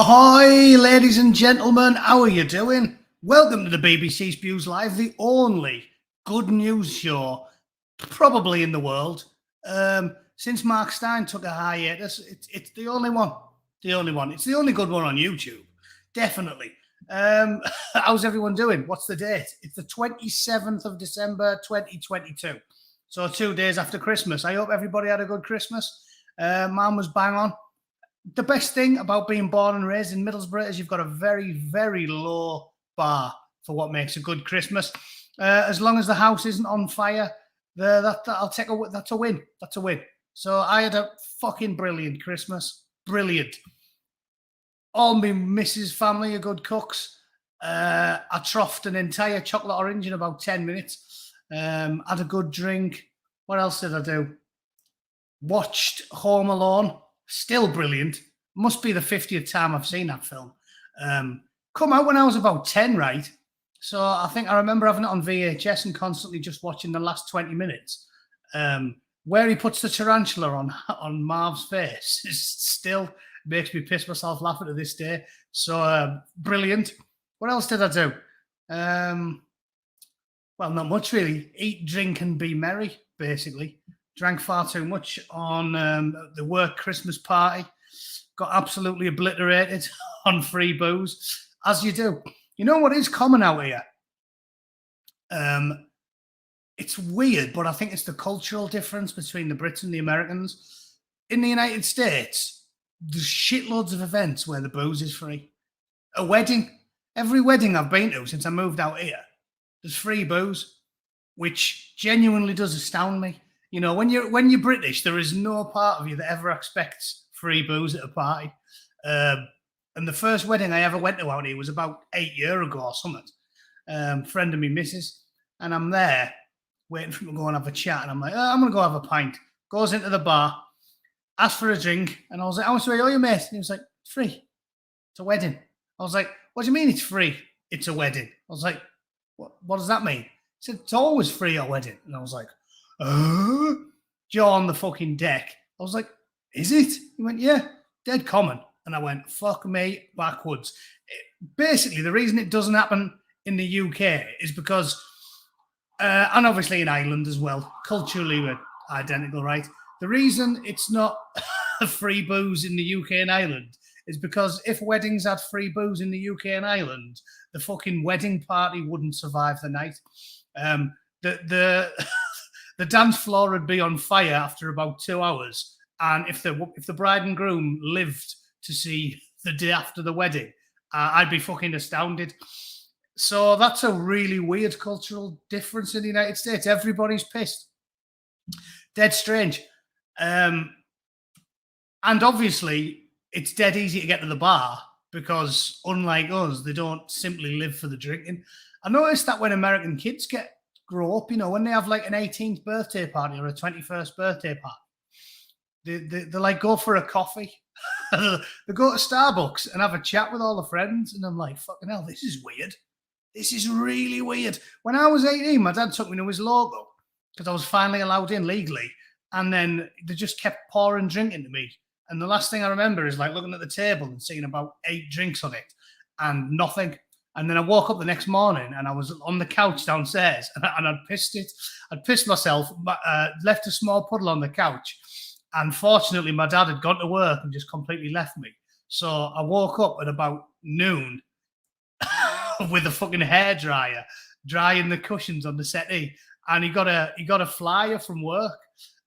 Ahoy, ladies and gentlemen, how are you doing? Welcome to the BBC Spews Live, the only good news show probably in the world. Since Mark Stein took a hiatus, it's the only one. The only one. It's the only good one on YouTube. Definitely. How's everyone doing? What's the date? It's the 27th of December, 2022. So 2 days after Christmas. I hope everybody had a good Christmas. Mine was bang on. The best thing about being born and raised in Middlesbrough is you've got a very, very low bar for what makes a good Christmas. As long as the house isn't on fire, that's a win. That's a win. So I had a fucking brilliant Christmas. Brilliant. All my missus' family are good cooks. I troughed an entire chocolate orange in about 10 minutes. Had a good drink. What else did I do? Watched Home Alone. Still brilliant. Must be the 50th time I've seen that film. Come out when I was about 10, right? So I think I remember having it on VHS and constantly just watching the last 20 minutes. Where he puts the tarantula on Marv's face still makes me piss myself laughing to this day. So brilliant. What else did I do? Well, not much really. Eat, drink, and be merry, basically. Drank far too much on the work Christmas party. Got absolutely obliterated on free booze, as you do. You know what is common out here? It's weird, but I think it's the cultural difference between the Brits and the Americans. In the United States, there's shitloads of events where the booze is free. A wedding. Every wedding I've been to since I moved out here, there's free booze, which genuinely does astound me. You know, when you're British, there is no part of you that ever expects free booze at a party. And the first wedding I ever went to out here was about 8 years ago or something. Friend of me, missus, and I'm there waiting for him to go and have a chat. And I'm like, I'm going to go have a pint. Goes into the bar, asks for a drink. And I was like, how much are you, mate? And he was like, free. It's a wedding. I was like, what do you mean it's free? It's a wedding. I was like, what does that mean? He said, it's always free at a wedding. And I was like, jaw on the fucking deck. I was like, is it? He went, yeah, dead common. And I went, fuck me, backwards. Basically, the reason it doesn't happen in the UK is because, and obviously in Ireland as well, culturally we're identical, right? The reason it's not free booze in the UK and Ireland is because if weddings had free booze in the UK and Ireland, the fucking wedding party wouldn't survive the night. The dance floor would be on fire after about 2 hours. And if the bride and groom lived to see the day after the wedding, I'd be fucking astounded. So that's a really weird cultural difference in the United States. Everybody's pissed. Dead strange. And obviously, it's dead easy to get to the bar because unlike us, they don't simply live for the drinking. I noticed that when American kids grow up, you know, when they have like an 18th birthday party or a 21st birthday party, they like go for a coffee. They go to Starbucks and have a chat with all the friends. And I'm like, fucking hell, this is weird. This is really weird. When I was 18, my dad took me to his logo because I was finally allowed in legally. And then they just kept pouring drink into me. And the last thing I remember is like looking at the table and seeing about 8 drinks on it and nothing. And then I woke up the next morning and I was on the couch downstairs and I'd pissed it. I'd pissed myself, left a small puddle on the couch. And fortunately, my dad had gone to work and just completely left me. So I woke up at about noon with a fucking hairdryer drying the cushions on the settee. And he got a flyer from work.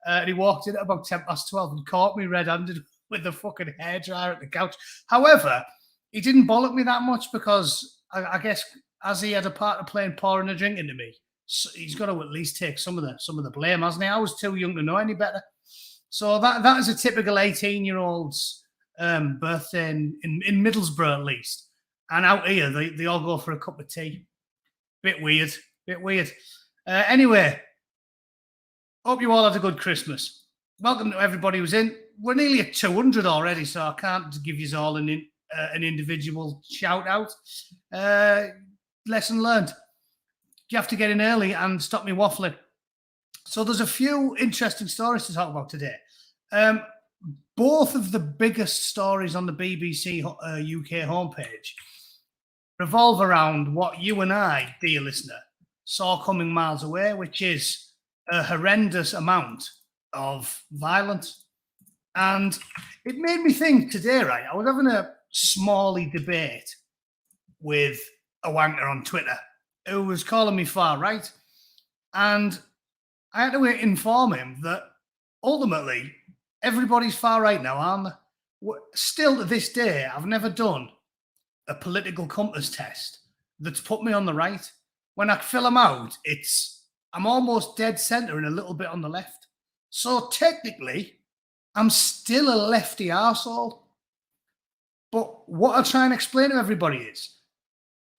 And he walked in at about 12:10 and caught me red-handed with the fucking hairdryer at the couch. However, he didn't bollock me that much because I guess as he had a part to play in pouring a drink into me, so he's got to at least take some of the blame, hasn't he? I was too young to know any better. So that is a typical 18-year-old's birthday in Middlesbrough, at least. And out here, they all go for a cup of tea. Bit weird. Anyway, hope you all had a good Christmas. Welcome to everybody who's in. We're nearly at 200 already, so I can't give you all an individual shout out. Lesson learned. You have to get in early and stop me waffling. So there's a few interesting stories to talk about today. both of the biggest stories on the BBC UK homepage revolve around what you and I, dear listener, saw coming miles away, which is a horrendous amount of violence. And it made me think today, right? I was having a smally debate with a wanker on Twitter who was calling me far right. And I had to inform him that ultimately everybody's far right now, aren't they? Still to this day, I've never done a political compass test that's put me on the right. When I fill them out, I'm almost dead center and a little bit on the left. So technically, I'm still a lefty arsehole. But what I try and explain to everybody is,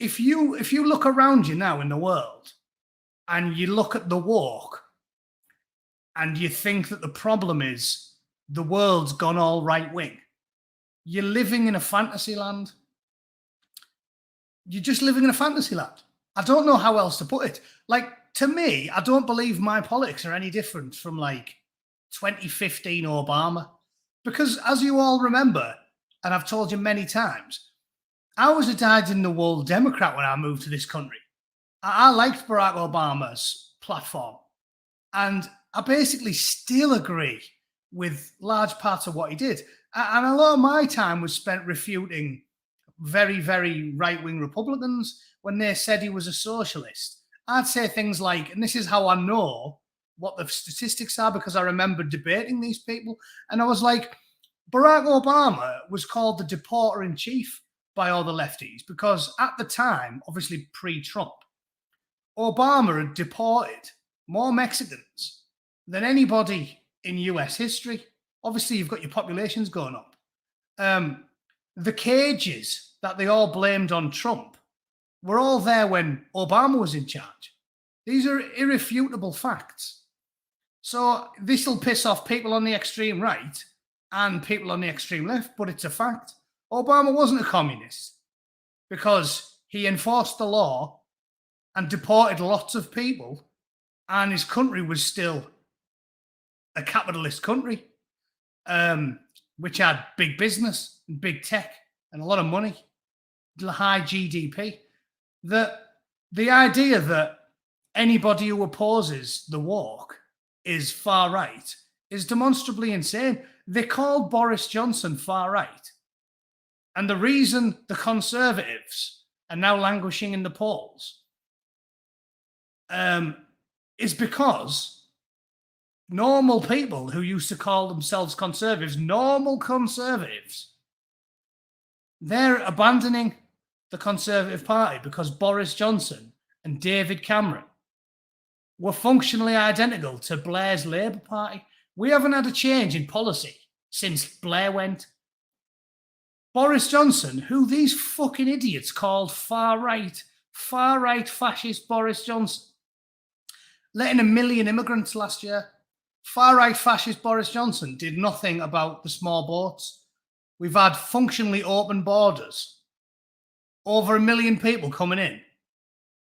if you look around you now in the world and you look at the walk and you think that the problem is the world's gone all right wing, you're living in a fantasy land. You're just living in a fantasy land. I don't know how else to put it. Like, to me, I don't believe my politics are any different from like 2015 Obama. Because as you all remember, and I've told you many times, I was a dyed-in-the-wool Democrat when I moved to this country. I liked Barack Obama's platform. And I basically still agree with large parts of what he did. And a lot of my time was spent refuting very, very right-wing Republicans when they said he was a socialist. I'd say things like, and this is how I know what the statistics are because I remember debating these people. And I was like, Barack Obama was called the deporter-in-chief by all the lefties because at the time, obviously pre-Trump, Obama had deported more Mexicans than anybody in US history. Obviously, you've got your populations going up. The cages that they all blamed on Trump were all there when Obama was in charge. These are irrefutable facts. So this will piss off people on the extreme right and people on the extreme left, but it's a fact. Obama wasn't a communist because he enforced the law and deported lots of people, and his country was still a capitalist country, which had big business and big tech and a lot of money, high GDP. The idea that anybody who opposes the walk is far right is demonstrably insane. They called Boris Johnson far right. And the reason the Conservatives are now languishing in the polls is because normal people who used to call themselves conservatives, normal conservatives, they're abandoning the Conservative Party because Boris Johnson and David Cameron were functionally identical to Blair's Labour Party. We haven't had a change in policy since Blair went. Boris Johnson, who these fucking idiots called far-right fascist Boris Johnson, letting 1 million immigrants last year. Far-right fascist Boris Johnson did nothing about the small boats. We've had functionally open borders. Over 1 million people coming in.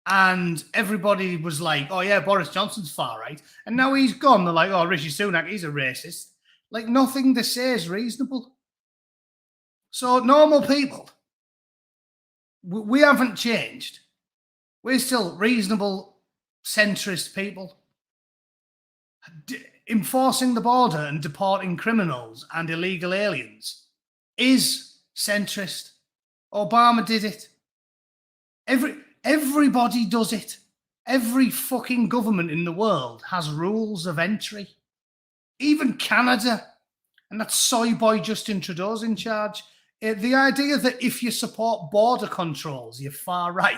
And everybody was like, oh yeah, Boris Johnson's far-right. And now he's gone. They're like, oh, Rishi Sunak, he's a racist. Like, nothing they say is reasonable. So normal people, we haven't changed. We're still reasonable, centrist people. Enforcing the border and deporting criminals and illegal aliens is centrist. Obama did it. Everybody does it. Every fucking government in the world has rules of entry. Even Canada. And that soy boy Justin Trudeau's in charge. The idea that if you support border controls, you're far right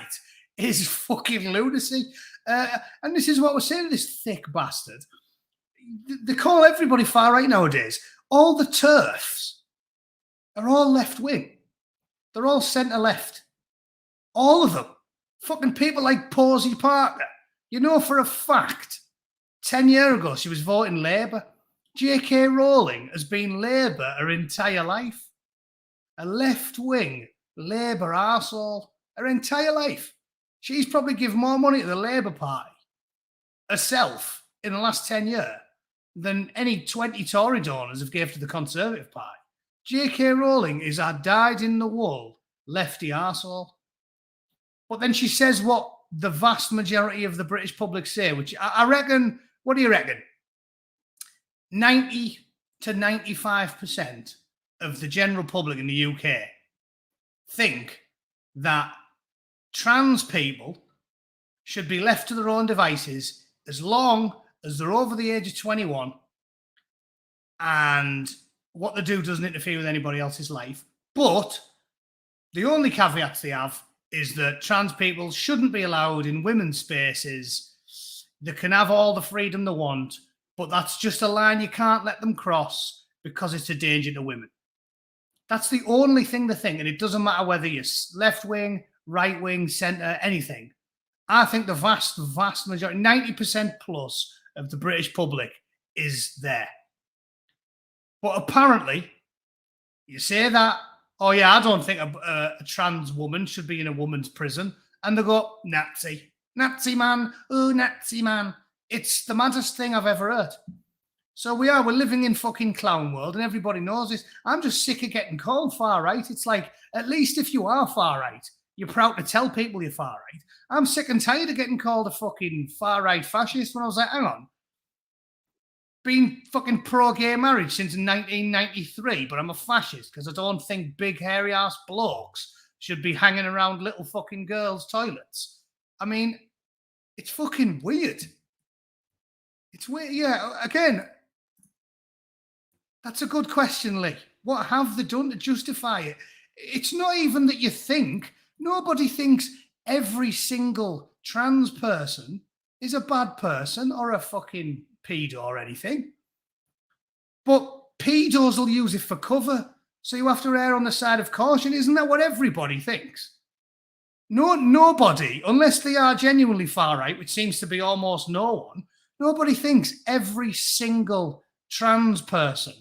is fucking lunacy. And this is what we're saying to this thick bastard. They call everybody far right nowadays. All the TERFs are all left wing. They're all centre left. All of them. Fucking people like Posey Parker. You know for a fact, 10 years ago, she was voting Labour. J.K. Rowling has been Labour her entire life. A left-wing Labour arsehole her entire life. She's probably given more money to the Labour Party herself in the last 10 years than any 20 Tory donors have gave to the Conservative Party. J.K. Rowling is a dyed-in-the-wool lefty arsehole. But then she says what the vast majority of the British public say, which I reckon, what do you reckon? 90 to 95% of the general public in the UK think that trans people should be left to their own devices as long as they're over the age of 21 and what they do doesn't interfere with anybody else's life. But the only caveats they have is that trans people shouldn't be allowed in women's spaces. They can have all the freedom they want, but that's just a line you can't let them cross because it's a danger to women. That's the only thing they think, and it doesn't matter whether you're left wing, right wing, centre, anything. I think the vast, vast majority, 90% plus of the British public is there. But apparently, you say that, oh yeah, I don't think a trans woman should be in a woman's prison. And they go, Nazi. Nazi man. Oh, Nazi man. It's the maddest thing I've ever heard. So we're living in fucking clown world and everybody knows this. I'm just sick of getting called far right. It's like, at least if you are far right, you're proud to tell people you're far right. I'm sick and tired of getting called a fucking far right fascist when I was like, hang on. Been fucking pro-gay marriage since 1993, but I'm a fascist because I don't think big hairy-ass blokes should be hanging around little fucking girls' toilets. I mean, it's fucking weird. It's weird. Yeah, again, that's a good question, Lee. What have they done to justify it? It's not even that you think. Nobody thinks every single trans person is a bad person or a fucking pedo or anything. But pedos will use it for cover. So you have to err on the side of caution. Isn't that what everybody thinks? No, nobody, unless they are genuinely far right, which seems to be almost no one, nobody thinks every single trans person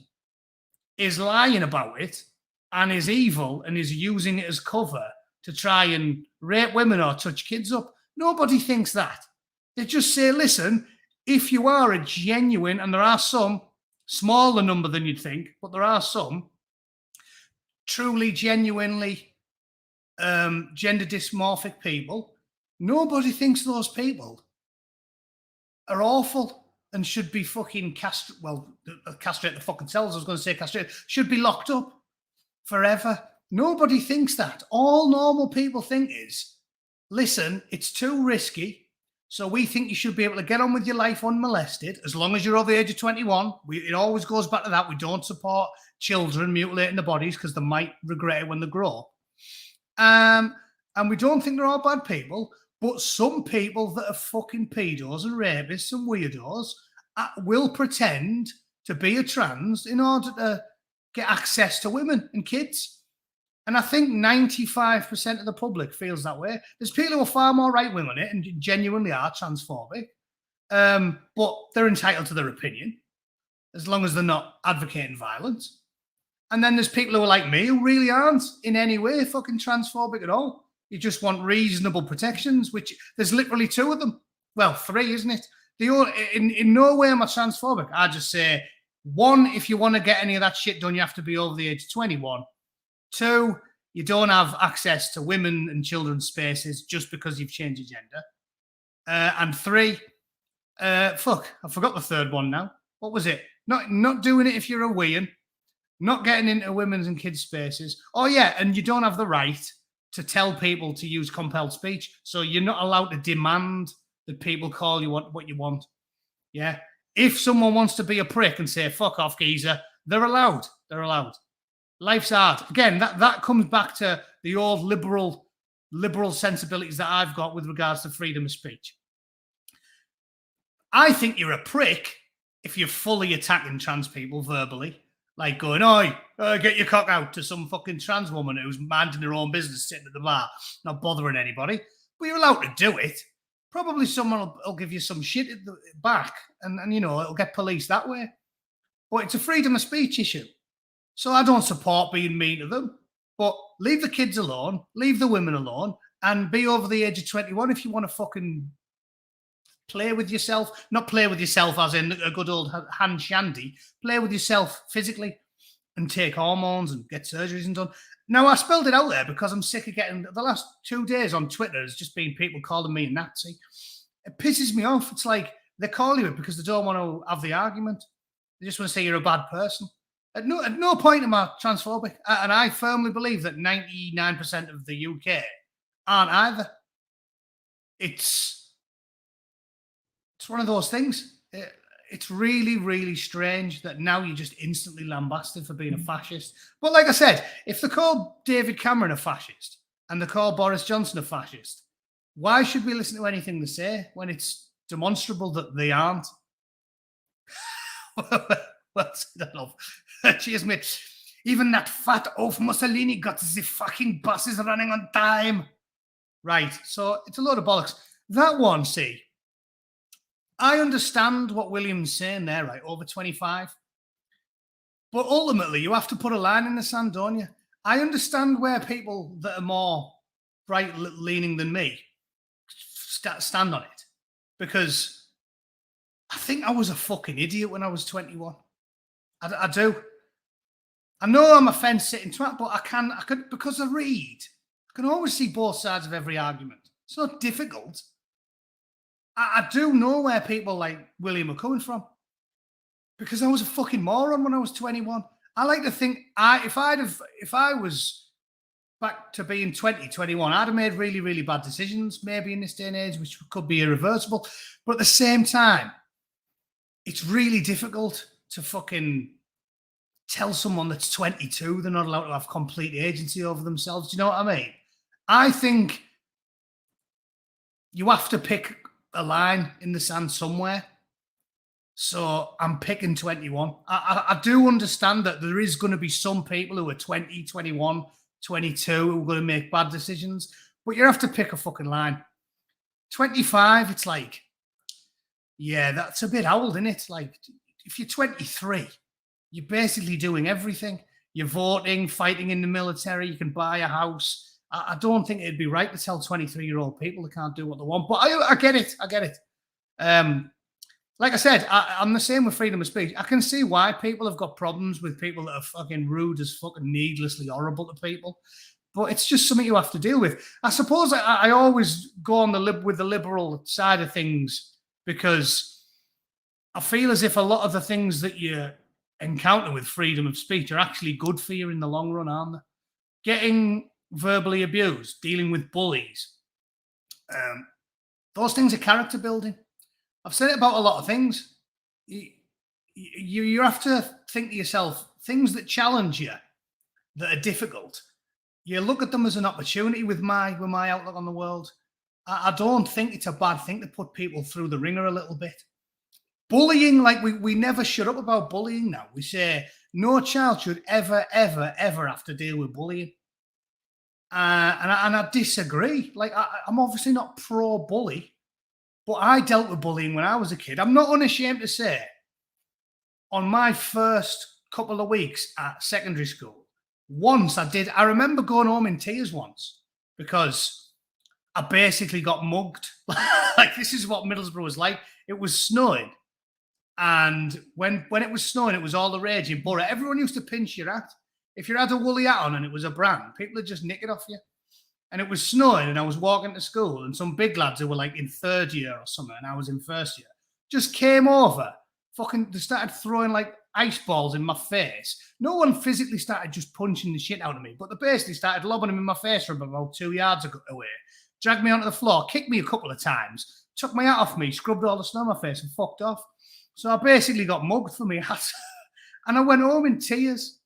is lying about it and is evil and is using it as cover to try and rape women or touch kids up. Nobody thinks that. They just say, listen, if you are a genuine, and there are some, smaller number than you'd think, but there are some, truly, genuinely gender dysmorphic people, nobody thinks those people are awful and should be fucking castrate the fucking cells. I was going to say castrate, should be locked up forever. Nobody thinks that. All normal people think is, listen, it's too risky. So we think you should be able to get on with your life unmolested as long as you're over the age of 21. It always goes back to that. We don't support children mutilating their bodies because they might regret it when they grow up. And we don't think they're all bad people, but some people that are fucking pedos and rapists and weirdos will pretend to be a trans in order to get access to women and kids. And I think 95% of the public feels that way. There's people who are far more right-wing on it and genuinely are transphobic, but they're entitled to their opinion as long as they're not advocating violence. And then there's people who are like me who really aren't in any way fucking transphobic at all. You just want reasonable protections, which there's literally two of them. Well, three, isn't it? In no way am I transphobic. I just say, one, if you want to get any of that shit done, you have to be over the age of 21. Two, you don't have access to women and children's spaces just because you've changed your gender. And three, I forgot the third one now. What was it? Not doing it if you're a weean, not getting into women's and kids' spaces. Oh, yeah, and you don't have the right to tell people to use compelled speech. So you're not allowed to demand that people call you what you want. Yeah. If someone wants to be a prick and say, fuck off, geezer, they're allowed. They're allowed. Life's hard. Again, that comes back to the old liberal sensibilities that I've got with regards to freedom of speech. I think you're a prick if you're fully attacking trans people verbally, like going, oi, get your cock out to some fucking trans woman who's minding her own business, sitting at the bar, not bothering anybody. But you're allowed to do it. Probably someone will give you some shit at the back and, you know, it'll get policed that way. But it's a freedom of speech issue. So I don't support being mean to them, but leave the kids alone, leave the women alone, and be over the age of 21 if you want to fucking play with yourself. Not play with yourself as in a good old hand shandy. Play with yourself physically and take hormones and get surgeries and done. Now, I spelled it out there because I'm sick of getting the last 2 days on Twitter has just been people calling me a Nazi. It pisses me off. It's like they call you it because they don't want to have the argument. They just want to say you're a bad person. At no point am I transphobic. And I firmly believe that 99% of the UK aren't either. It's one of those things. It's really, really strange that now you're just instantly lambasted for being a fascist. But like I said, if they call David Cameron a fascist and they call Boris Johnson a fascist, why should we listen to anything they say when it's demonstrable that they aren't? Well, enough. Cheers, mate. Even that fat oaf Mussolini got the fucking buses running on time. Right, so it's a load of bollocks. That one, see, I understand what William's saying there, right, over 25. But ultimately, you have to put a line in the sand, don't you? I understand where people that are more right-leaning than me stand on it. Because I think I was a fucking idiot when I was 21. I do. I know I'm a fence-sitting twat, but I could, because I read, I can always see both sides of every argument. It's not difficult. I do know where people like William are coming from because I was a fucking moron when I was 21. I like to think if I was back to being 20, 21, I'd have made really, really bad decisions maybe in this day and age, which could be irreversible. But at the same time, it's really difficult to fucking tell someone that's 22 they're not allowed to have complete agency over themselves. Do you know what I mean? I think you have to pick a line in the sand somewhere. So I'm picking 21. I do understand that there is going to be some people who are 20, 21, 22 who are going to make bad decisions, but you have to pick a fucking line. 25, it's like, yeah, that's a bit old, isn't it? Like, if you're 23, you're basically doing everything. You're voting, fighting in the military, you can buy a house. I don't think it'd be right to tell 23-year-old people they can't do what they want. But I get it. I get it. Like I said, I'm the same with freedom of speech. I can see why people have got problems with people that are fucking rude as fucking needlessly horrible to people. But it's just something you have to deal with. I suppose I always go on with the liberal side of things because I feel as if a lot of the things that you encounter with freedom of speech are actually good for you in the long run, aren't they? Getting verbally abused, dealing with bullies. Those things are character building. I've said it about a lot of things. You have to think to yourself, things that challenge you, that are difficult, you look at them as an opportunity with my outlook on the world. I don't think it's a bad thing to put people through the ringer a little bit. Bullying, like we never shut up about bullying now. We say no child should ever, ever, ever have to deal with bullying. And I disagree. Like, I'm obviously not pro-bully, but I dealt with bullying when I was a kid. I'm not unashamed to say, on my first couple of weeks at secondary school, once I remember going home in tears once because I basically got mugged. Like, this is what Middlesbrough was like. It was snowing. And when it was snowing, it was all the rage in Borough. Everyone used to pinch your hat. If you had a woolly hat on and it was a brand, people would just nick it off you. And it was snowing and I was walking to school and some big lads who were like in third year or something and I was in first year just came over. They started throwing like ice balls in my face. No one physically started just punching the shit out of me, but they basically started lobbing them in my face from about 2 yards away, dragged me onto the floor, kicked me a couple of times, took my hat off me, scrubbed all the snow on my face and fucked off. So I basically got mugged for my hat. And I went home in tears.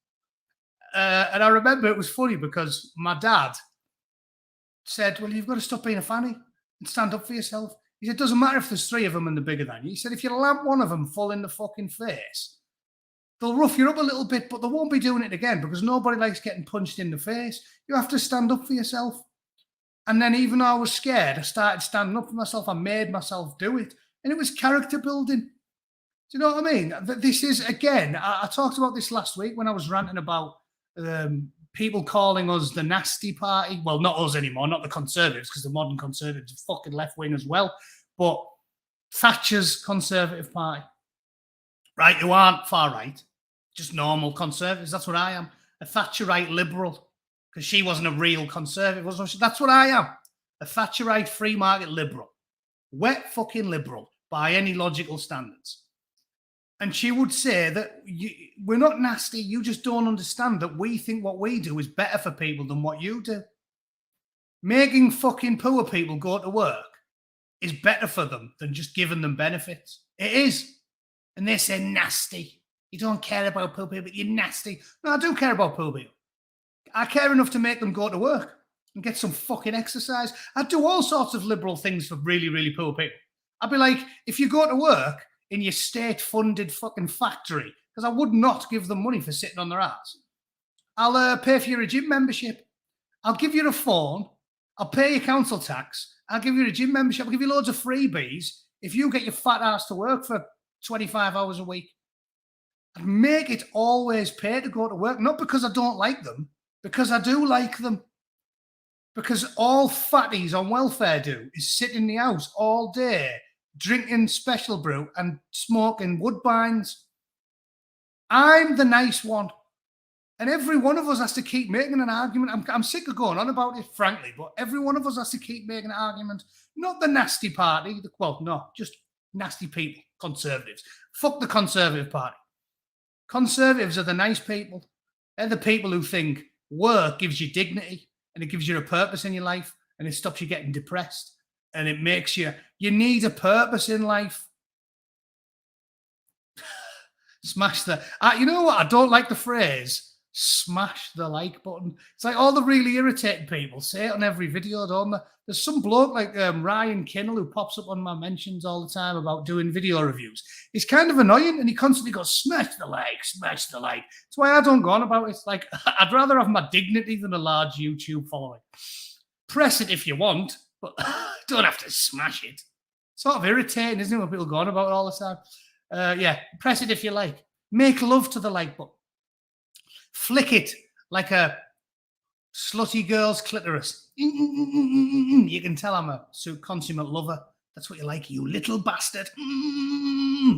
And I remember it was funny because my dad said, well, you've got to stop being a fanny and stand up for yourself. He said, it doesn't matter if there's three of them and they're bigger than you. He said, if you lamp one of them full in the fucking face, they'll rough you up a little bit, but they won't be doing it again because nobody likes getting punched in the face. You have to stand up for yourself. And then even though I was scared, I started standing up for myself. I made myself do it. And it was character building. Do you know what I mean? This is, again, I talked about this last week when I was ranting about people calling us the nasty party. Well, not us anymore, not the Conservatives, because the modern Conservatives are fucking left wing as well. But Thatcher's Conservative Party, right? Who aren't far right, just normal conservatives. That's what I am. A Thatcherite liberal, because she wasn't a real conservative, wasn't she? That's what I am. A Thatcherite free market liberal. Wet fucking liberal by any logical standards. And she would say that we're not nasty. You just don't understand that we think what we do is better for people than what you do. Making fucking poor people go to work is better for them than just giving them benefits. It is. And they say nasty. You don't care about poor people, you're nasty. No, I do care about poor people. I care enough to make them go to work and get some fucking exercise. I'd do all sorts of liberal things for really, really poor people. I'd be like, if you go to work in your state-funded fucking factory, because I would not give them money for sitting on their ass, I'll pay for your gym membership. I'll give you a phone. I'll pay your council tax. I'll give you a gym membership. I'll give you loads of freebies if you get your fat ass to work for 25 hours a week. I'd make it always pay to go to work, not because I don't like them, because I do like them. Because all fatties on welfare do is sit in the house all day, drinking special brew and smoking woodbines. I'm the nice one. And every one of us has to keep making an argument. I'm sick of going on about it, frankly, but every one of us has to keep making an argument. Not the nasty party. Well, no, just nasty people, conservatives. Fuck the Conservative Party. Conservatives are the nice people. They're the people who think work gives you dignity and it gives you a purpose in your life and it stops you getting depressed and it makes you need a purpose in life. Smash the... you know what? I don't like the phrase, smash the like button. It's like all the really irritating people say it on every video, don't they? There's some bloke like Ryan Kinnell who pops up on my mentions all the time about doing video reviews. He's kind of annoying and he constantly goes, smash the like, smash the like. That's why I don't go on about it. It's like, I'd rather have my dignity than a large YouTube following. Press it if you want, but don't have to smash it. Sort of irritating, isn't it, when people go on about it all the time? Yeah, press it if you like. Make love to the like button. Flick it like a slutty girl's clitoris. You can tell I'm a consummate lover. That's what you like, you little bastard.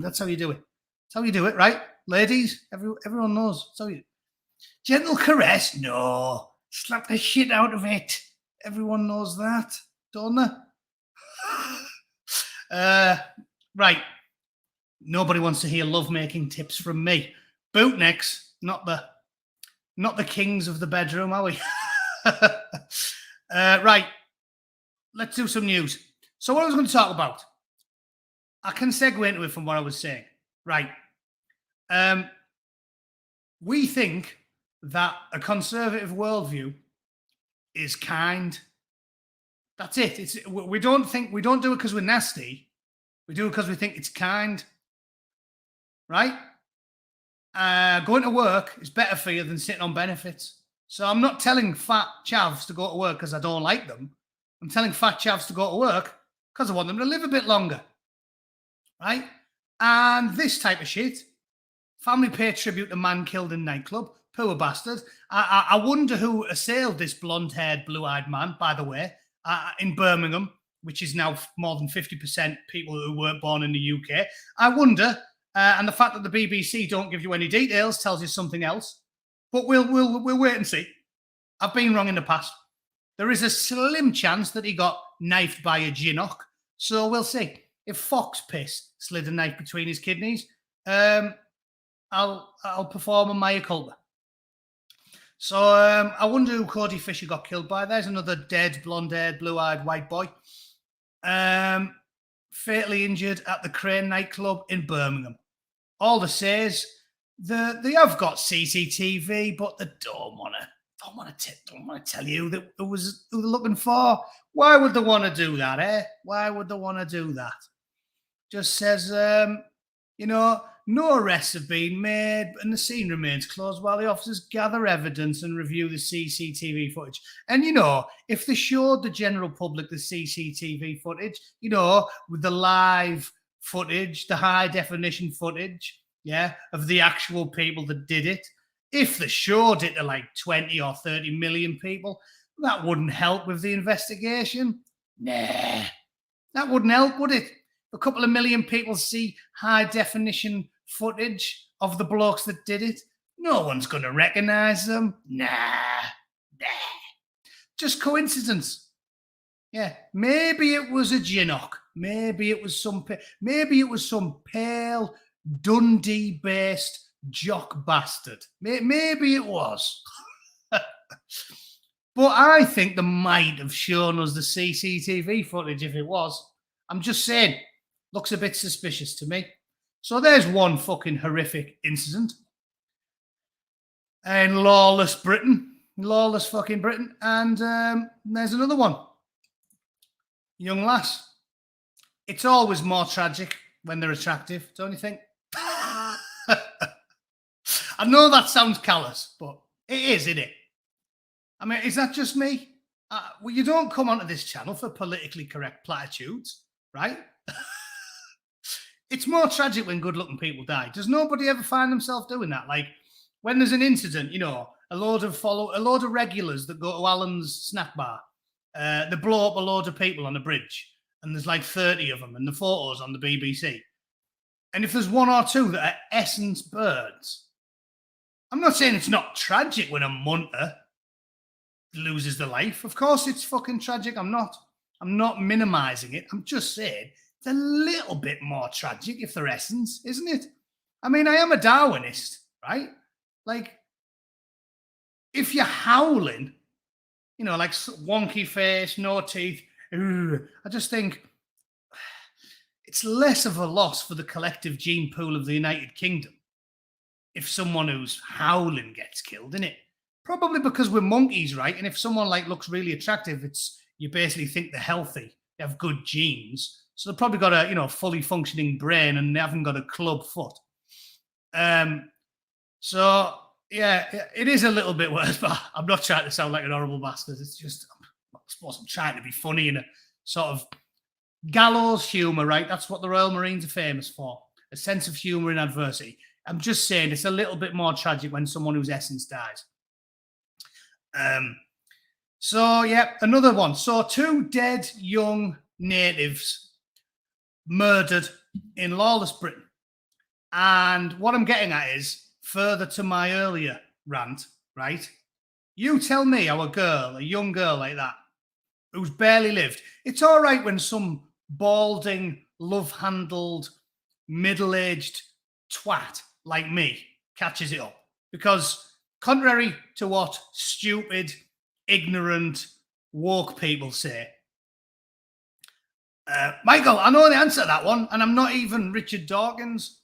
That's how you do it. That's how you do it, right? Ladies, everyone knows. That's how you... Gentle caress? No. Slap the shit out of it. Everyone knows that, don't they? Right. Nobody wants to hear lovemaking tips from me. Bootnecks, not the kings of the bedroom, are we? Right. Let's do some news. So what I was going to talk about, I can segue into it from what I was saying. Right. We think that a conservative worldview is kind. That's it. We don't do it because we're nasty. We do it because we think it's kind. Right? Going to work is better for you than sitting on benefits. So I'm not telling fat chavs to go to work because I don't like them. I'm telling fat chavs to go to work because I want them to live a bit longer. Right? And this type of shit, family pay tribute to man killed in nightclub, poor bastard. I wonder who assailed this blonde-haired, blue-eyed man, by the way, in Birmingham, which is now more than 50% people who weren't born in the UK. I wonder... and the fact that the BBC don't give you any details tells you something else. But we'll wait and see. I've been wrong in the past. There is a slim chance that he got knifed by a ginnock. So we'll see. If Fox Piss slid a knife between his kidneys, I'll perform a mea culpa. So I wonder who Cody Fisher got killed by. There's another dead, blonde-haired, blue-eyed white boy. Fatally injured at the Crane nightclub in Birmingham. All they say is they have got CCTV, but they don't want to tell you that who they're looking for. Why would they want to do that, eh? Why would they want to do that? Just says, no arrests have been made and the scene remains closed while the officers gather evidence and review the CCTV footage. And, if they showed the general public the CCTV footage, with the live footage, the high definition footage, of the actual people that did it, if they showed it to like 20 or 30 million people, that wouldn't help with the investigation. Nah, that wouldn't help, would it? a couple of million people see high definition footage of the blokes that did it, no one's going to recognize them. Nah. Just coincidence. Yeah, maybe it was a Ginnock. Maybe it was some pale Dundee-based jock bastard. Maybe it was. But I think they might have shown us the CCTV footage if it was. I'm just saying, looks a bit suspicious to me. So there's one fucking horrific incident in lawless Britain. Lawless fucking Britain. And there's another one. Young lass. It's always more tragic when they're attractive, don't you think? I know that sounds callous, but it is, isn't it? I mean, is that just me? Well, you don't come onto this channel for politically correct platitudes, right? It's more tragic when good-looking people die. Does nobody ever find themselves doing that? Like, when there's an incident, you know, a load of regulars that go to Alan's snack bar, they blow up a load of people on a bridge, and there's like 30 of them, and the photos on the BBC. And if there's one or two that are essence birds, I'm not saying it's not tragic when a munter loses their life. Of course it's fucking tragic. I'm not minimizing it. I'm just saying it's a little bit more tragic if they're essence, isn't it? I mean, I am a Darwinist, right? Like, if you're howling, you know, like wonky face, no teeth, I just think it's less of a loss for the collective gene pool of the United Kingdom if someone who's howling gets killed, innit? Probably because we're monkeys, right? And if someone like looks really attractive, you basically think they're healthy, they have good genes, so they've probably got a, you know, fully functioning brain, and they haven't got a club foot. So yeah, it is a little bit worse, but I'm not trying to sound like an horrible bastard. It's just, I suppose I'm trying to be funny in a sort of gallows humour, right? That's what the Royal Marines are famous for, a sense of humour in adversity. I'm just saying it's a little bit more tragic when someone whose essence dies. So yeah, another one. So 2 dead young natives murdered in lawless Britain. And what I'm getting at is, further to my earlier rant, right? You tell me how a young girl like that, who's barely lived, it's all right when some balding, love-handled, middle-aged twat like me catches it up. Because contrary to what stupid, ignorant, woke people say, Michael, I know the answer to that one, and I'm not even Richard Dawkins.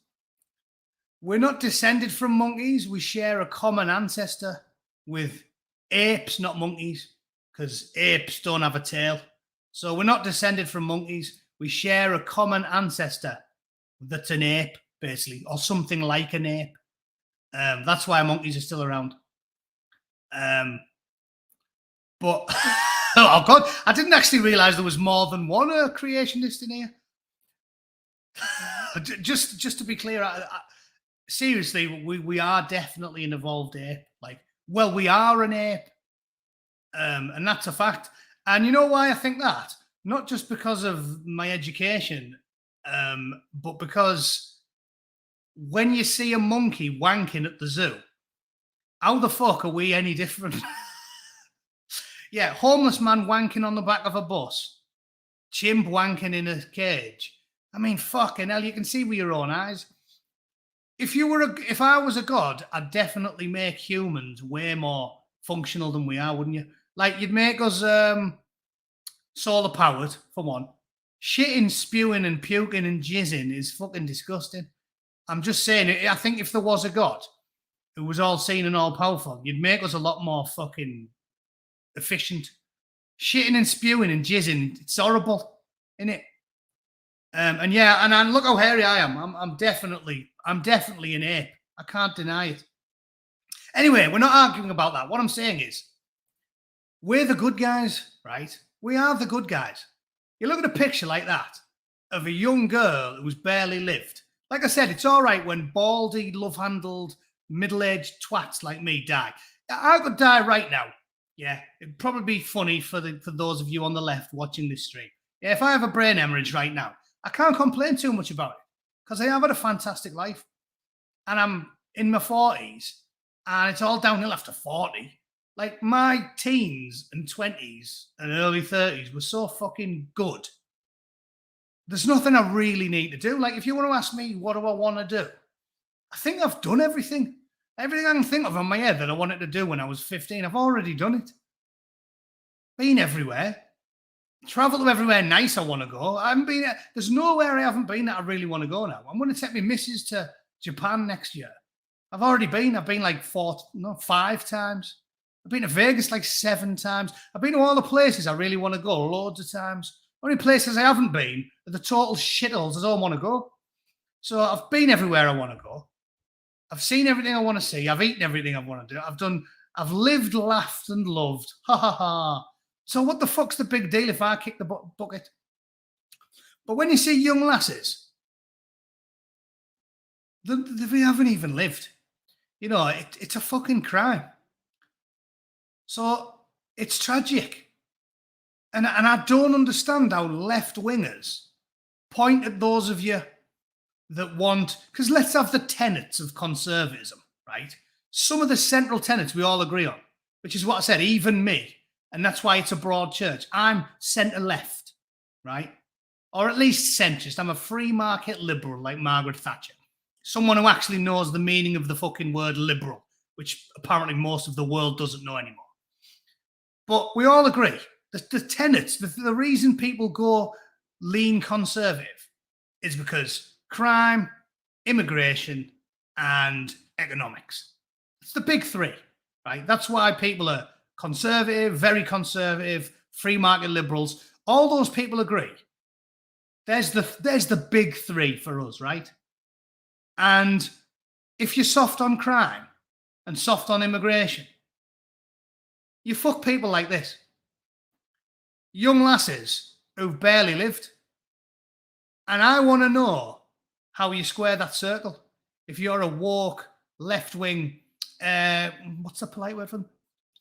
We're not descended from monkeys. We share a common ancestor with apes, not monkeys, because apes don't have a tail. So we're not descended from monkeys. We share a common ancestor that's an ape, basically, or something like an ape. That's why monkeys are still around. But, oh God, I didn't actually realize there was more than one creationist in here. Just to be clear, seriously, we are definitely an evolved ape. Like, well, we are an ape. And that's a fact. And you know why I think that? Not just because of my education, but because when you see a monkey wanking at the zoo, how the fuck are we any different? Yeah, homeless man wanking on the back of a bus, chimp wanking in a cage. I mean, fucking hell, you can see with your own eyes. If I was a god, I'd definitely make humans way more functional than we are, wouldn't you? Like, you'd make us solar powered, for one. Shitting, spewing, and puking and jizzing is fucking disgusting. I'm just saying, I think if there was a god who was all seen and all powerful, you'd make us a lot more fucking efficient. Shitting and spewing and jizzing, it's horrible, isn't it? And yeah, and look how hairy I am. I'm definitely an ape. I can't deny it. Anyway, we're not arguing about that. What I'm saying is, we're the good guys, right? We are the good guys. You look at a picture like that of a young girl who's barely lived. Like I said, it's all right when baldy, love-handled, middle-aged twats like me die. I could die right now. Yeah, it'd probably be funny for those of you on the left watching this stream. Yeah, if I have a brain hemorrhage right now, I can't complain too much about it because I have had a fantastic life and I'm in my 40s and it's all downhill after 40. Like my teens and 20s and early 30s were so fucking good. There's nothing I really need to do. Like if you want to ask me, what do I want to do? I think I've done everything. Everything I can think of on my head that I wanted to do when I was 15, I've already done it. Been everywhere. Travel to everywhere nice I want to go. I haven't been. There's nowhere I haven't been that I really want to go now. I'm going to take my missus to Japan next year. I've already been. I've been like 5 times. I've been to Vegas like 7 times. I've been to all the places I really want to go loads of times. Only places I haven't been are the total shitholes I don't want to go. So I've been everywhere I want to go. I've seen everything I want to see. I've eaten everything I want to do. I've lived, laughed, and loved. Ha ha ha. So what the fuck's the big deal if I kick the bucket? But when you see young lasses, they haven't even lived. You know, it's a fucking crime. So it's tragic. And I don't understand how left-wingers point at those of you that want, because let's have the tenets of conservatism, right? Some of the central tenets we all agree on, which is what I said, even me. And that's why it's a broad church. I'm centre-left, right? Or at least centrist. I'm a free market liberal like Margaret Thatcher. Someone who actually knows the meaning of the fucking word liberal, which apparently most of the world doesn't know anymore. But we all agree. The tenets, the reason people go lean conservative is because crime, immigration, and economics. It's the big 3, right? That's why people are conservative, very conservative, free market liberals. All those people agree. There's the big 3 for us, right? And if you're soft on crime and soft on immigration, you fuck people like this. Young lasses who've barely lived. And I want to know how you square that circle. If you're a woke, left-wing, what's the polite word for them?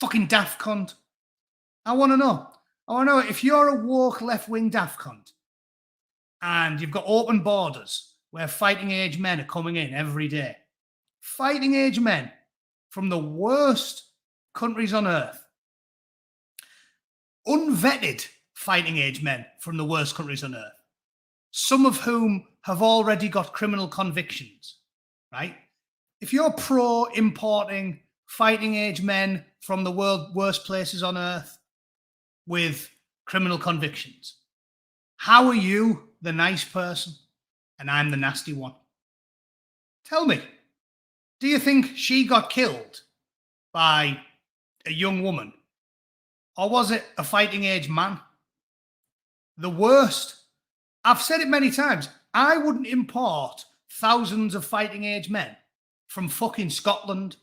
Fucking daft cunt. I want to know. I want to know if you're a woke, left-wing daft cunt and you've got open borders where fighting age men are coming in every day. Fighting age men from the worst countries on earth. Unvetted fighting age men from the worst countries on earth. Some of whom have already got criminal convictions, right? If you're pro importing fighting age men from the world's worst places on earth with criminal convictions, how are you the nice person and I'm the nasty one? Tell me, do you think she got killed by a young woman? Or was it a fighting age man? The worst. I've said it many times. I wouldn't import thousands of fighting age men from fucking Scotland.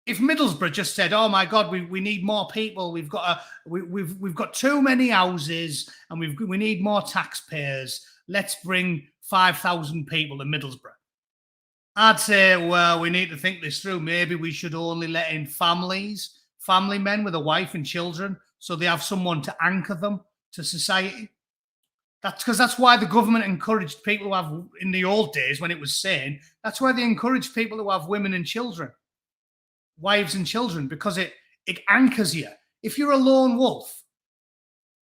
If Middlesbrough just said, "Oh my God, we need more people. We've got too many houses, and we need more taxpayers. Let's bring 5,000 people to Middlesbrough." I'd say, well, we need to think this through. Maybe we should only let in family men with a wife and children, so they have someone to anchor them to society. That's why the government encouraged people to have, in the old days when it was sane, that's why they encouraged people to have women and children, wives and children, because it anchors you. If you're a lone wolf,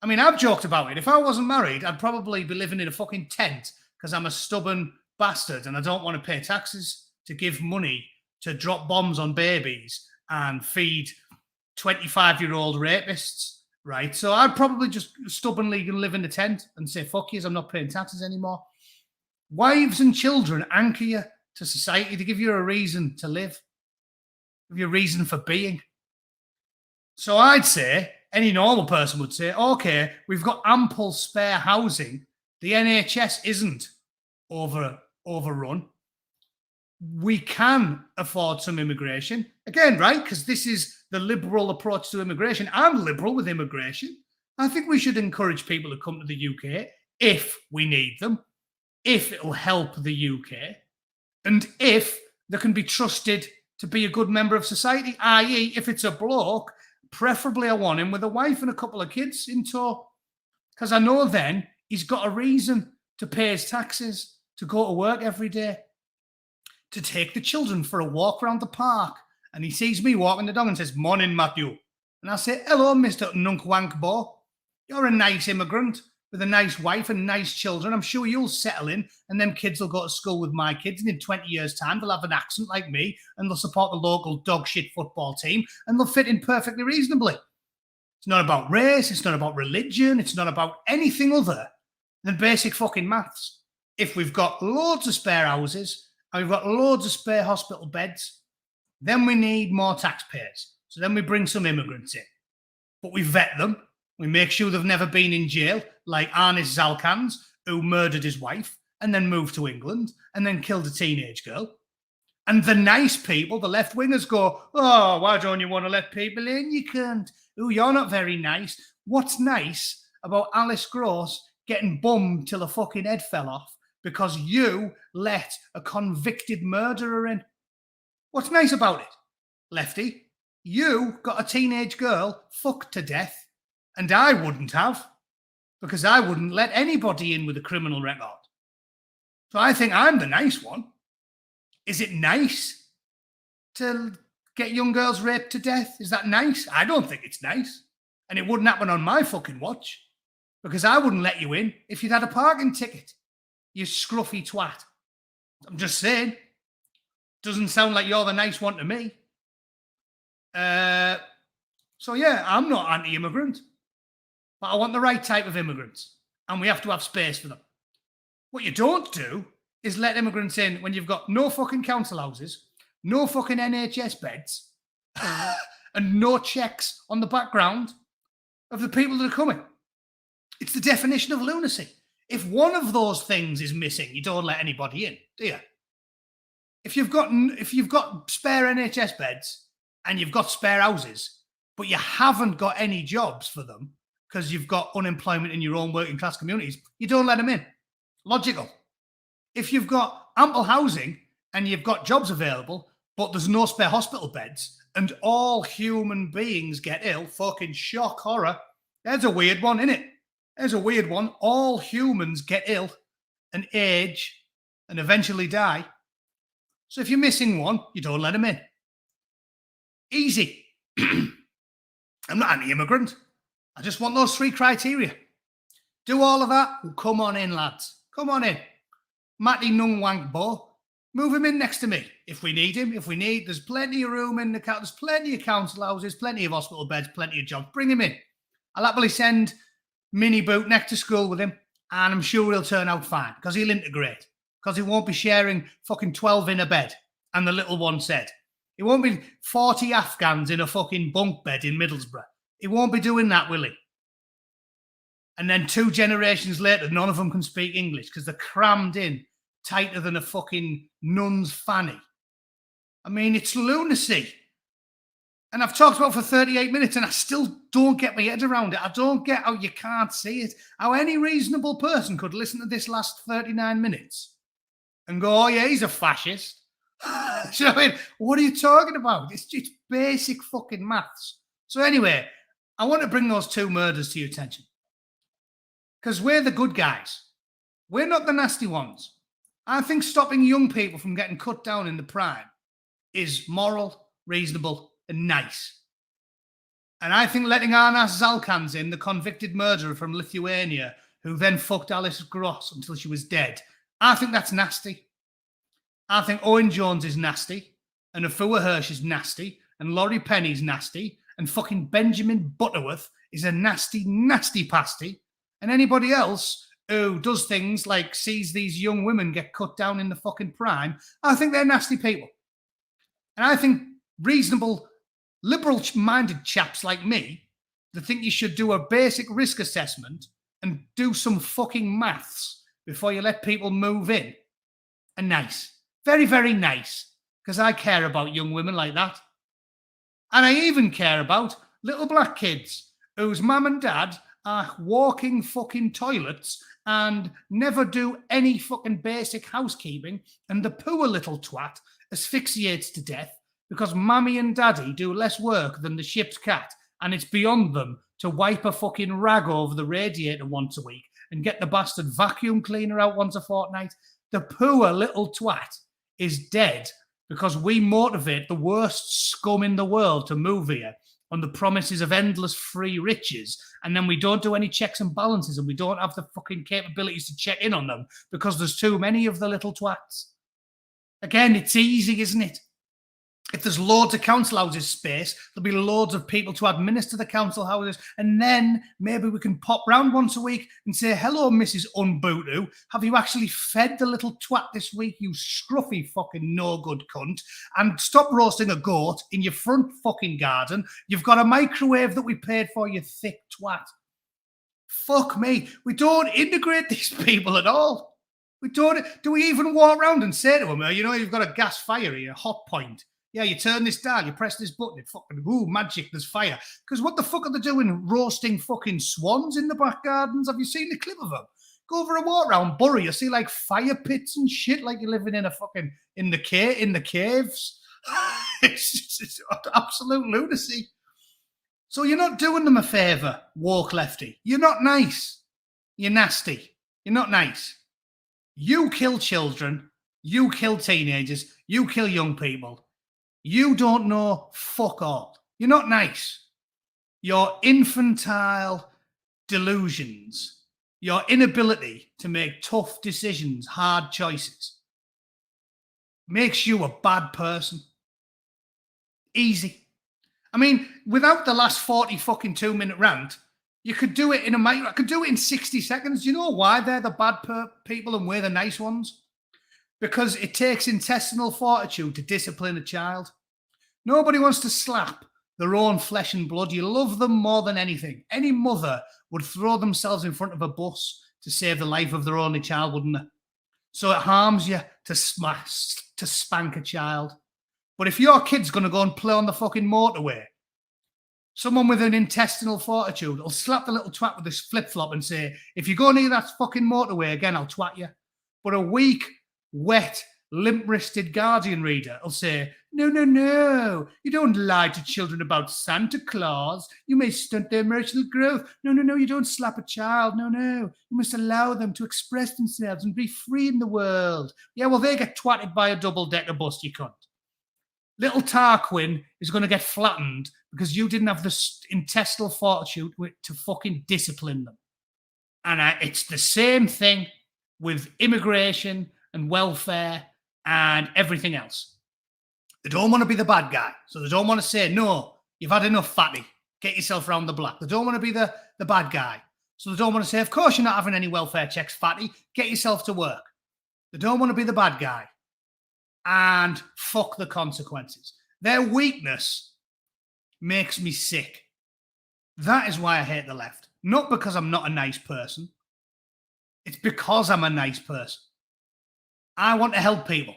I mean, I've joked about it. If I wasn't married, I'd probably be living in a fucking tent because I'm a stubborn bastard and I don't want to pay taxes to give money to drop bombs on babies and feed 25-year-old rapists, right? So I'd probably just stubbornly live in a tent and say, fuck yous, I'm not paying taxes anymore. Wives and children anchor you to society to give you a reason to live, give you a reason for being. So I'd say, any normal person would say, okay, we've got ample spare housing. The NHS isn't overrun. We can afford some immigration. Again, right? Because this is the liberal approach to immigration. I'm liberal with immigration. I think we should encourage people to come to the UK if we need them, if it'll help the UK, and if they can be trusted to be a good member of society, i.e. if it's a bloke, preferably I want him with a wife and a couple of kids in tow, because I know then he's got a reason to pay his taxes, to go to work every day, to take the children for a walk around the park. And he sees me walking the dog and says, "Morning, Matthew." And I say, "Hello, Mr. Nunkwankbo. You're a nice immigrant with a nice wife and nice children. I'm sure you'll settle in, and them kids will go to school with my kids, and in 20 years' time, they'll have an accent like me, and they'll support the local dog shit football team, and they'll fit in perfectly reasonably." It's not about race. It's not about religion. It's not about anything other than basic fucking maths. If we've got loads of spare houses and we've got loads of spare hospital beds, then we need more taxpayers. So then we bring some immigrants in. But we vet them. We make sure they've never been in jail, like Arnis Zalkans, who murdered his wife and then moved to England and then killed a teenage girl. And the nice people, the left-wingers, go, "Oh, why don't you want to let people in? You can't. Oh, you're not very nice." What's nice about Alice Gross getting bummed till her fucking head fell off because you let a convicted murderer in? What's nice about it, Lefty? You got a teenage girl fucked to death, and I wouldn't have, because I wouldn't let anybody in with a criminal record. So I think I'm the nice one. Is it nice to get young girls raped to death? Is that nice? I don't think it's nice. And it wouldn't happen on my fucking watch, because I wouldn't let you in if you'd had a parking ticket, you scruffy twat. I'm just saying. Doesn't sound like you're the nice one to me. So yeah, I'm not anti-immigrant, but I want the right type of immigrants, and we have to have space for them. What you don't do is let immigrants in when you've got no fucking council houses, no fucking NHS beds, and no checks on the background of the people that are coming. It's the definition of lunacy. If one of those things is missing, you don't let anybody in, do you? If you've got spare NHS beds and you've got spare houses, but you haven't got any jobs for them because you've got unemployment in your own working class communities, you don't let them in. Logical. If you've got ample housing and you've got jobs available, but there's no spare hospital beds and all human beings get ill, fucking shock, horror. There's a weird one, isn't it? There's a weird one. All humans get ill and age and eventually die. So if you're missing one, you don't let them in. Easy. I'm not anti-immigrant. I just want those 3 criteria. Do all of that? Well, come on in, lads. Come on in. Matty Nungwankbo. Move him in next to me if we need him. There's plenty of room in the council. There's plenty of council houses, plenty of hospital beds, plenty of jobs. Bring him in. I'll happily send Mini Bootneck to school with him, and I'm sure he'll turn out fine because he'll integrate. Because he won't be sharing fucking 12 in a bed, and the little one said. It won't be 40 Afghans in a fucking bunk bed in Middlesbrough. He won't be doing that, will he? And then 2 generations later, none of them can speak English because they're crammed in tighter than a fucking nun's fanny. I mean, it's lunacy. And I've talked about it for 38 minutes and I still don't get my head around it. I don't get how you can't see it. How any reasonable person could listen to this last 39 minutes and go, "Oh yeah, he's a fascist." Do you know what I mean? What are you talking about? It's just basic fucking maths. So anyway, I want to bring those 2 murders to your attention. Because we're the good guys. We're not the nasty ones. I think stopping young people from getting cut down in the prime is moral, reasonable, and nice. And I think letting Arnas Zalkans in, the convicted murderer from Lithuania, who then fucked Alice Gross until she was dead, I think that's nasty. I think Owen Jones is nasty, and Afua Hirsch is nasty, and Laurie Penny's nasty, and fucking Benjamin Butterworth is a nasty, nasty pasty. And anybody else who does things like sees these young women get cut down in the fucking prime, I think they're nasty people. And I think reasonable, liberal-minded chaps like me that think you should do a basic risk assessment and do some fucking maths before you let people move in are nice. Very, very nice. Because I care about young women like that. And I even care about little black kids whose mum and dad are walking fucking toilets and never do any fucking basic housekeeping, and the poor little twat asphyxiates to death because mummy and daddy do less work than the ship's cat, and it's beyond them to wipe a fucking rag over the radiator once a week and get the bastard vacuum cleaner out once a fortnight. The poor little twat is dead because we motivate the worst scum in the world to move here on the promises of endless free riches, and then we don't do any checks and balances, and we don't have the fucking capabilities to check in on them because there's too many of the little twats. Again, it's easy, isn't it? If there's loads of council houses space, there'll be loads of people to administer the council houses, and then maybe we can pop round once a week and say, hello, Mrs. Unbootu, have you actually fed the little twat this week, you scruffy fucking no-good cunt? And stop roasting a goat in your front fucking garden. You've got a microwave that we paid for, you thick twat. Fuck me. We don't integrate these people at all. We don't. Do we even walk around and say to them, you know, you've got a gas fire here, a hot point. Yeah, you turn this dial, you press this button, it fucking, ooh, magic, there's fire. Because what the fuck are they doing roasting fucking swans in the back gardens? Have you seen the clip of them? Go over a walk around Bury, you see like fire pits and shit, like you're living in a fucking, in the caves. It's absolute lunacy. So you're not doing them a favour, woke lefty. You're not nice. You're nasty. You're not nice. You kill children. You kill teenagers. You kill young people. You don't know fuck all. You're not nice. Your infantile delusions, your inability to make tough decisions, hard choices, makes you a bad person. Easy. I mean, without the last 40 fucking 2-minute rant, you could do it in I could do it in 60 seconds. You know why they're the bad people and we're the nice ones? Because it takes intestinal fortitude to discipline a child. Nobody wants to slap their own flesh and blood. You love them more than anything. Any mother would throw themselves in front of a bus to save the life of their only child, wouldn't they? So it harms you to spank a child. But if your kid's going to go and play on the fucking motorway, someone with an intestinal fortitude will slap the little twat with this flip-flop and say, if you go near that fucking motorway again, I'll twat you. But a weak, wet, limp-wristed Guardian reader will say, no, no, no, you don't lie to children about Santa Claus. You may stunt their emotional growth. No, no, no, you don't slap a child. No, no, you must allow them to express themselves and be free in the world. Yeah, well, they get twatted by a double-decker bus, you cunt. Little Tarquin is going to get flattened because you didn't have the intestinal fortitude to fucking discipline them. And it's the same thing with immigration and welfare and everything else. They don't want to be the bad guy. So they don't want to say, no, you've had enough, fatty. Get yourself round the block. They don't want to be the bad guy. So they don't want to say, of course you're not having any welfare checks, fatty. Get yourself to work. They don't want to be the bad guy. And fuck the consequences. Their weakness makes me sick. That is why I hate the left. Not because I'm not a nice person. It's because I'm a nice person. I want to help people.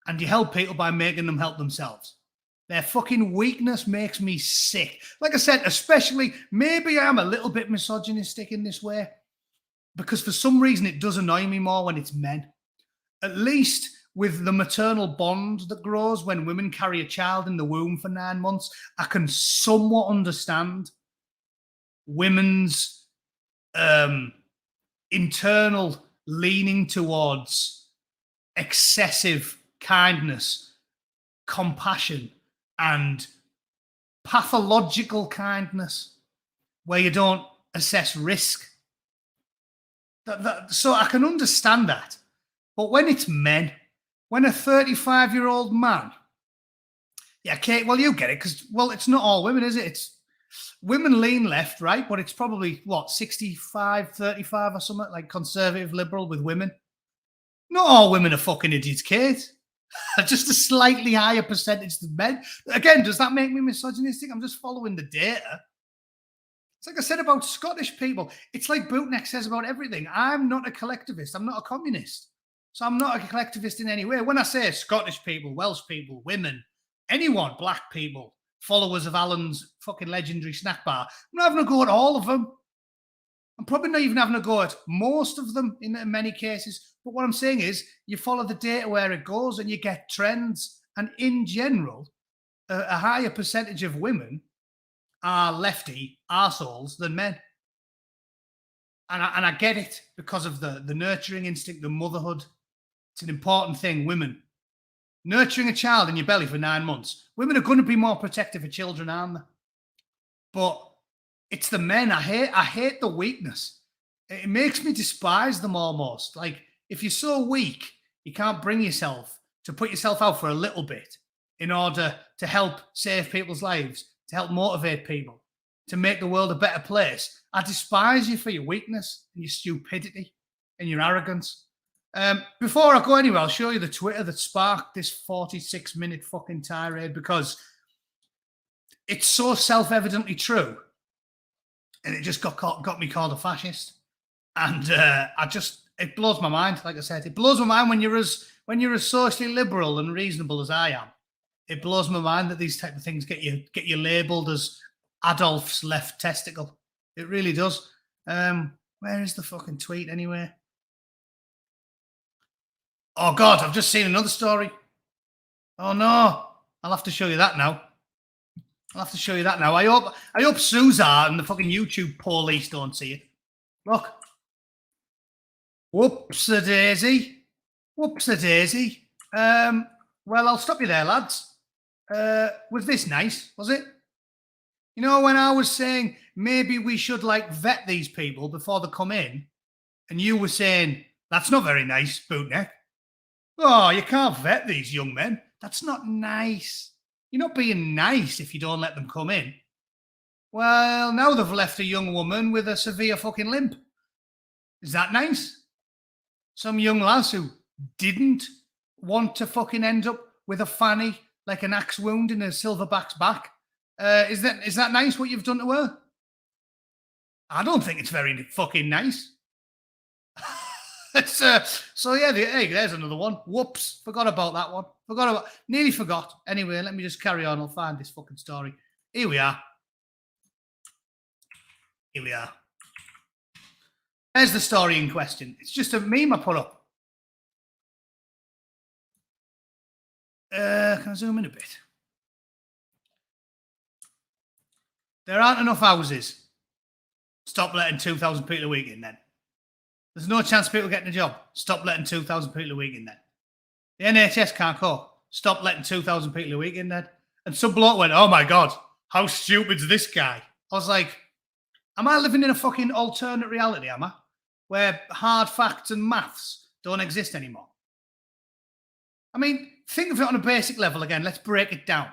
And you help people by making them help themselves. Their fucking weakness makes me sick. Like I said, especially, maybe I'm a little bit misogynistic in this way. Because for some reason, it does annoy me more when it's men. At least with the maternal bond that grows when women carry a child in the womb for 9 months, I can somewhat understand women's internal leaning towards excessive kindness, compassion, and pathological kindness, where you don't assess risk. So I can understand that. But when it's men, when a 35-year-old man, yeah, Kate, well, you get it, because, well, it's not all women, is it? It's women lean left, right? But it's probably, 65, 35 or something, like conservative liberal with women. Not all women are fucking idiots, Kate. Just a slightly higher percentage than men. Again, does that make me misogynistic? I'm just following the data. It's like I said about Scottish people. It's like Bootneck says about everything. I'm not a collectivist. I'm not a communist. So I'm not a collectivist in any way. When I say Scottish people, Welsh people, women, anyone, black people, followers of Alan's fucking legendary snack bar, I'm not having a go at all of them. I'm probably not even having a go at most of them in many cases. But what I'm saying is you follow the data where it goes and you get trends. And in general, a higher percentage of women are lefty arseholes than men. And I get it because of the nurturing instinct, the motherhood. It's an important thing. Women nurturing a child in your belly for 9 months. Women are going to be more protective of children, aren't they? But it's the men. I hate the weakness. It makes me despise them almost. Like, if you're so weak, you can't bring yourself to put yourself out for a little bit in order to help save people's lives, to help motivate people, to make the world a better place. I despise you for your weakness and your stupidity and your arrogance. Before I go anywhere, I'll show you the Twitter that sparked this 46-minute fucking tirade, because it's so self-evidently true. And it just got me called a fascist. And it blows my mind. Like I said, it blows my mind when you're as socially liberal and reasonable as I am. It blows my mind that these type of things get you labelled as Adolf's left testicle. It really does. Where is the fucking tweet anyway? Oh God, I've just seen another story. Oh no, I'll have to show you that now. I hope Suza and the fucking YouTube police don't see it. Look. Whoops-a-daisy. Well, I'll stop you there, lads. Was this nice, was it? You know, when I was saying maybe we should vet these people before they come in, and you were saying, that's not very nice, Bootneck. Oh, you can't vet these young men. That's not nice. You're not being nice if you don't let them come in. Well, now they've left a young woman with a severe fucking limp. Is that nice? Some young lass who didn't want to fucking end up with a fanny like an axe wound in a silverback's back. Is that nice what you've done to her? I don't think it's very fucking nice. So yeah, there's another one. Whoops, forgot about that one. Nearly forgot. Anyway, let me just carry on. I'll find this fucking story. Here we are. There's the story in question. It's just a meme I put up. Can I zoom in a bit? There aren't enough houses. Stop letting 2,000 people a week in then. There's no chance of people getting a job. Stop letting 2,000 people a week in then. The NHS can't cope. Stop letting 2,000 people a week in then. And some bloke went, oh my God, how stupid's this guy? I was like, am I living in a fucking alternate reality, am I? Where hard facts and maths don't exist anymore? I mean, think of it on a basic level again. Let's break it down.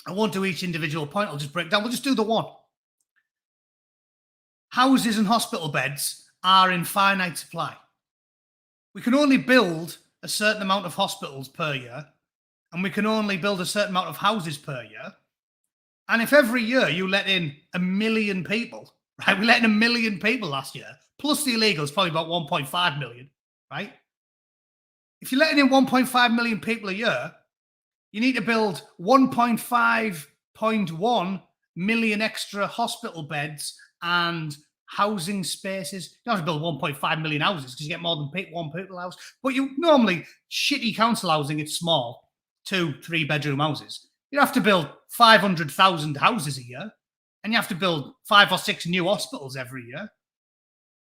I won't do each individual point. I'll just break it down. We'll just do the one. Houses and hospital beds are in finite supply. We can only build a certain amount of hospitals per year, and we can only build a certain amount of houses per year. And if every year you let in 1 million people, right? We let in 1 million people last year, plus the illegals, probably about 1.5 million, right? If you're letting in 1.5 million people a year, you need to build 1.5 million extra hospital beds and housing spaces. You don't have to build 1.5 million houses because you get more than one people house. But you normally, shitty council housing, it's small, 2-3 bedroom houses. You have to build 500,000 houses a year, and you have to build 5 or 6 new hospitals every year.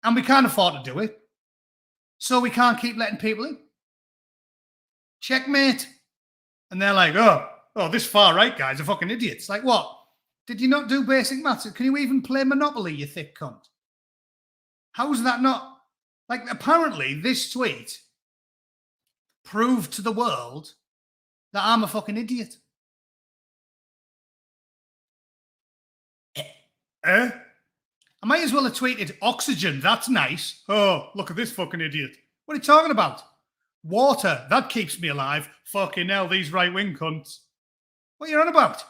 And we can't afford to do it. So we can't keep letting people in. Checkmate. And they're like, oh, this far right guy's a fucking idiot. It's like, what? Did you not do basic maths? Can you even play Monopoly, you thick cunt? How's that not? Apparently, this tweet proved to the world that I'm a fucking idiot. I might as well have tweeted, oxygen, that's nice. Oh, look at this fucking idiot. What are you talking about? Water, that keeps me alive. Fucking hell, these right-wing cunts. What are you on about?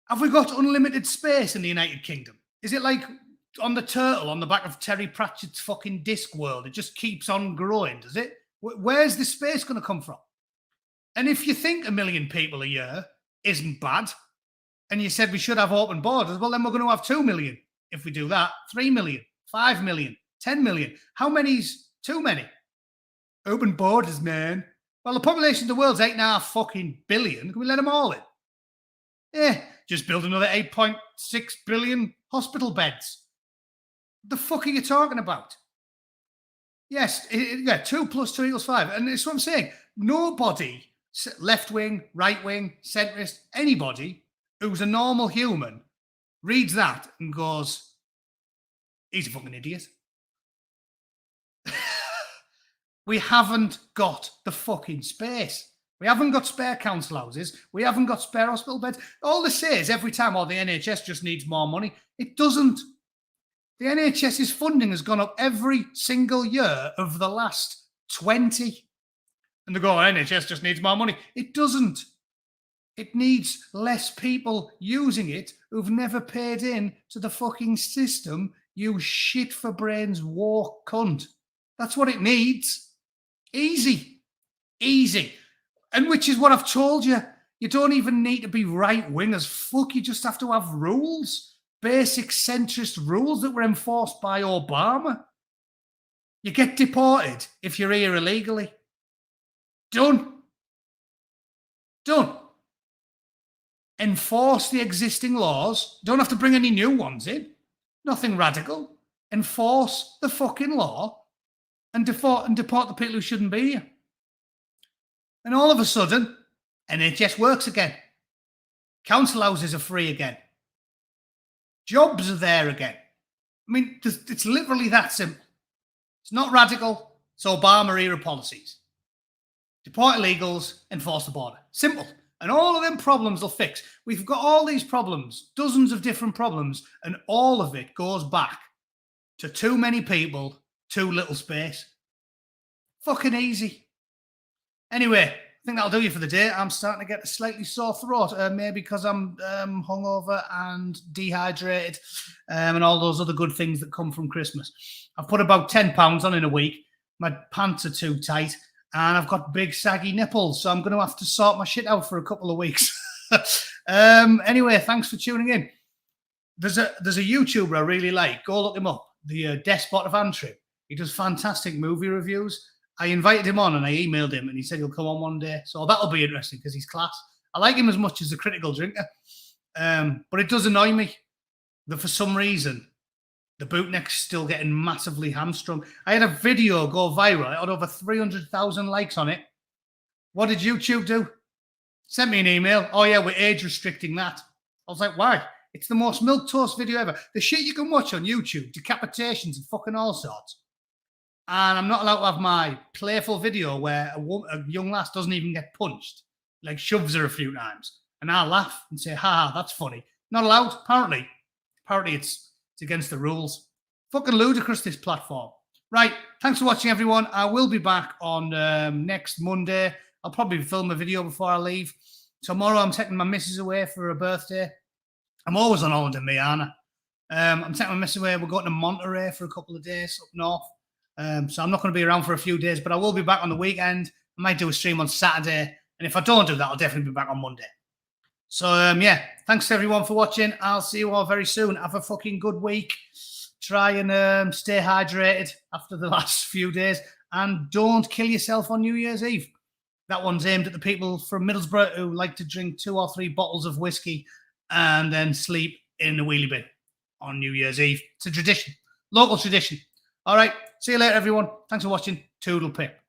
Have we got unlimited space in the United Kingdom? Is it like on the turtle on the back of Terry Pratchett's fucking Discworld? It just keeps on growing, does it? Where's the space going to come from? And if you think 1 million people a year isn't bad, and you said we should have open borders, well, then we're going to have 2 million. If we do that, 3 million, 5 million, 10 million. How many's too many? Open borders, man. Well, the population of the world's 8.5 fucking billion. Can we let them all in? Yeah. just build another 8.6 billion hospital beds. The fuck are you talking about? Yes, 2 + 2 = 5. And it's what I'm saying. Nobody, left wing, right wing, centrist, anybody who's a normal human reads that and goes, he's a fucking idiot. We haven't got the fucking space. We haven't got spare council houses. We haven't got spare hospital beds. All they say is every time, the NHS just needs more money. It doesn't. The NHS's funding has gone up every single year of the last 20. And they go, NHS just needs more money. It doesn't. It needs less people using it who've never paid in to the fucking system, you shit for brains woke cunt. That's what it needs. Easy. Easy. And which is what I've told you. You don't even need to be right-wing as fuck. You just have to have rules. Basic centrist rules that were enforced by Obama. You get deported if you're here illegally. Done. Done. Enforce the existing laws. Don't have to bring any new ones in. Nothing radical. Enforce the fucking law and deport the people who shouldn't be here. And all of a sudden, NHS works again. Council houses are free again. Jobs are there again. I mean, it's literally that simple. It's not radical. It's Obama-era policies. Deport illegals, enforce the border. Simple. And all of them problems will fix. We've got all these problems, dozens of different problems, and all of it goes back to too many people, too little space. Fucking easy. Anyway, I think that'll do you for the day. I'm starting to get a slightly sore throat, maybe because I'm hungover and dehydrated and all those other good things that come from Christmas. I've put about 10 pounds on in a week. My pants are too tight and I've got big saggy nipples, so I'm going to have to sort my shit out for a couple of weeks. Anyway, thanks for tuning in. There's a YouTuber I really like. Go look him up. The Despot of Antrim. He does fantastic movie reviews. I invited him on and I emailed him and he said he'll come on one day. So that'll be interesting because he's class. I like him as much as the critical drinker. But it does annoy me that for some reason the bootneck's still getting massively hamstrung. I had a video go viral. It had over 300,000 likes on it. What did YouTube do? Sent me an email. Oh yeah, we're age restricting that. I was like, why? It's the most milquetoast video ever. The shit you can watch on YouTube, decapitations and fucking all sorts. And I'm not allowed to have my playful video where a young lass doesn't even get punched, like shoves her a few times. And I'll laugh and say, ha, that's funny. Not allowed, apparently. Apparently it's against the rules. Fucking ludicrous, this platform. Right, thanks for watching, everyone. I will be back on next Monday. I'll probably film a video before I leave. Tomorrow I'm taking my missus away for her birthday. I'm always on holiday, me, aren't I? I'm taking my missus away. We're going to Monterey for a couple of days up north. So I'm not going to be around for a few days, but I will be back on the weekend. I might do a stream on Saturday. And if I don't do that, I'll definitely be back on Monday. So, yeah, thanks everyone for watching. I'll see you all very soon. Have a fucking good week. Try and stay hydrated after the last few days. And don't kill yourself on New Year's Eve. That one's aimed at the people from Middlesbrough who like to drink 2 or 3 bottles of whiskey and then sleep in the wheelie bin on New Year's Eve. It's a tradition, local tradition. All right, see you later, everyone. Thanks for watching. Toodle pip.